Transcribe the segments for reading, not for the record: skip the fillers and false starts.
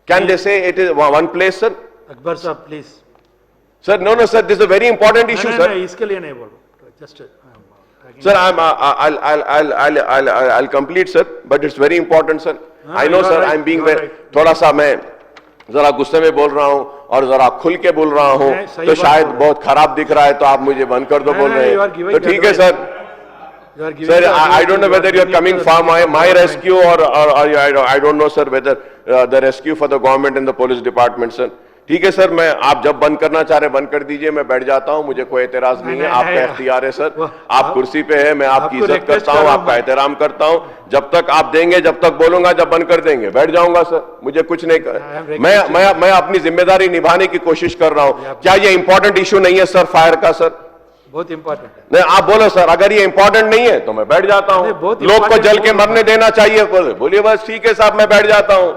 Can they say it is one place, sir? Akbar साहब please. Sir, no, sir. This is a very important issue, sir. इसके लिए नहीं बोल just Sir, I'll complete, sir. But it's very important, sir. I know, sir. I'm being very थोड़ा सा मैं जरा गुस्से में बोल रहा हूँ और जरा खुल के बोल रहा हूँ, तो शायद बहुत खराब दिख रहा है, तो आप मुझे बंद कर दो बोल रहे हैं, तो ठीक है sir. Sir, I don't know whether you're coming for my rescue or I don't know, sir, whether the rescue for the government and the police department, sir. ठीक है सर, मैं आप जब बंद करना चाह रहे बंद कर दीजिए, मैं बैठ जाता हूं, मुझे कोई एतराज नहीं है, आपका इख्तियार है सर, आप कुर्सी पे है, मैं आपकी इज्जत करता हूं, आपका एहतराम करता हूं, जब तक आप देंगे, जब तक बोलूंगा, जब बंद कर देंगे बैठ जाऊंगा सर, मुझे कुछ नहीं कर, मैं अपनी जिम्मेदारी निभाने की कोशिश कर रहा हूं. क्या ये इंपॉर्टेंट इशू नहीं है सर, फायर का सर? बहुत इंपॉर्टेंट है. नहीं, आप बोलो सर, अगर ये इंपॉर्टेंट नहीं है तो मैं बैठ जाता हूं, लोग को जल के मरने देना चाहिए, बोलिए बस ठीक है साहब, मैं बैठ जाता हूं,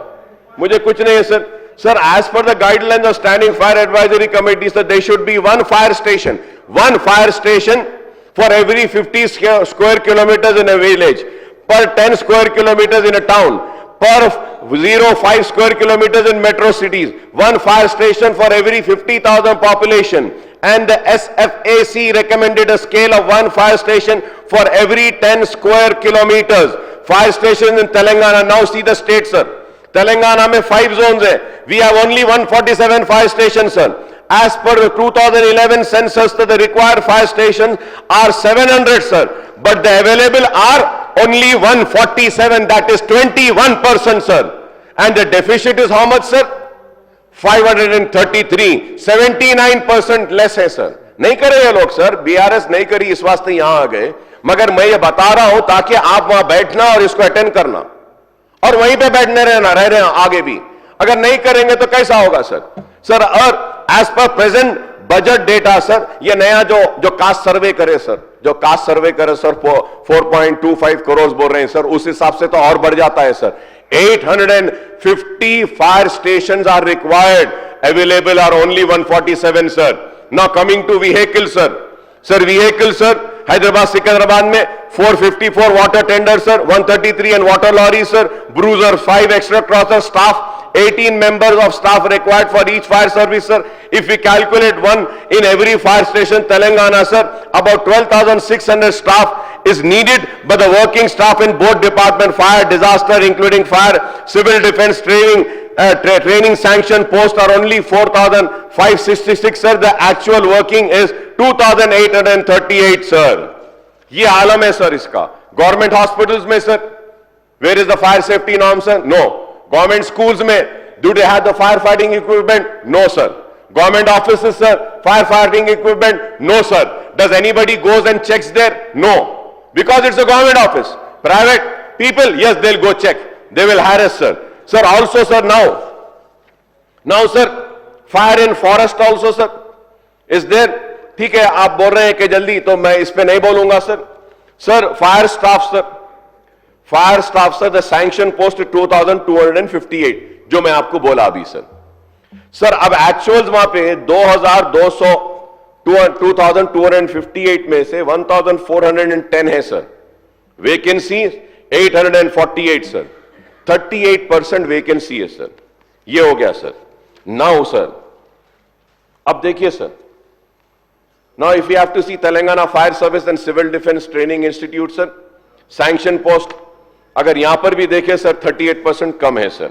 मुझे कुछ नहीं है sir. Sir, as per the guidelines of Standing Fire Advisory Committee, sir, there should be one fire station for every 50 square kilometers in a village, per 10 square kilometers in a town, per 0.5 square kilometers in metro cities, one fire station for every 50,000 population. And the SFAC recommended a scale of one fire station for every 10 square kilometers. Fire stations in Telangana, now see the state, sir. Telangana में 5 zones है. We have only 147 fire stations, sir. As per the 2011 census, the required fire stations are 700, sir. But the available are only 147. That is 21%, sir. And the deficit is how much, sir? 533. 79% less है, sir. नहीं करे ये लोग, sir. BRS नहीं करी, इस वास्ते यहाँ आ गए. मगर मैं ये बता रहा हूं ताकि आप वहां बैठना और इसको अटेंड करना और वहीं पे बैठने रहना, रह रहे आगे भी. अगर नहीं करेंगे तो कैसा होगा सर? सर, और as per present budget data, sir, ये नया जो कास्ट सर्वे करे सर, जो कास्ट सर्वे करे सर, 4.25 करोड़ बोल रहे हैं सर, उस हिसाब से तो और बढ़ जाता है sir. 850 fire stations are required, available are only 147, sir. Now coming to vehicle, sir. Sir, vehicle, sir, Hyderabad Secunderabad में 454 water tender, sir, 133 and water lorries, sir, bruiser, 5 extra crosser, staff, 18 members of staff required for each fire service, sir. If we calculate one in every fire station, Telangana, sir, about 12,600 staff is needed, but the working staff in both department, fire, disaster, including fire, civil defense training sanction posts are only 4,566, sir. The actual working is 2,838, sir. ये आलम है sir इसका. Government hospitals में sir, where is the fire safety norm, sir? No. Government schools में, do they have the fire fighting equipment? No sir. Government offices, sir, fire fighting equipment? No sir. Does anybody goes and checks there? No, because it's a government office. Private people, yes, they'll go check, they will harass, sir. Sir, also, sir, now sir, fire in forest also, sir, is there? ठीक है, आप बोल रहे हैं कि जल्दी, तो मैं इस पे नहीं बोलूंगा sir. Sir, fire staff, sir, the sanction post 2258, जो मैं आपको बोला अभी, सर. सर, अब एक्चुअल्स वहां पे 2258 में से 1410 है सर. Vacancy 848, sir. 38% वेकेंसी है सर. ये हो गया सर. नाउ सर, अब देखिए sir, now if you have to see Telangana Fire Service and Civil Defense Training Institute, sir, sanction post, अगर यहां पर भी देखें सर, 38% कम है सर.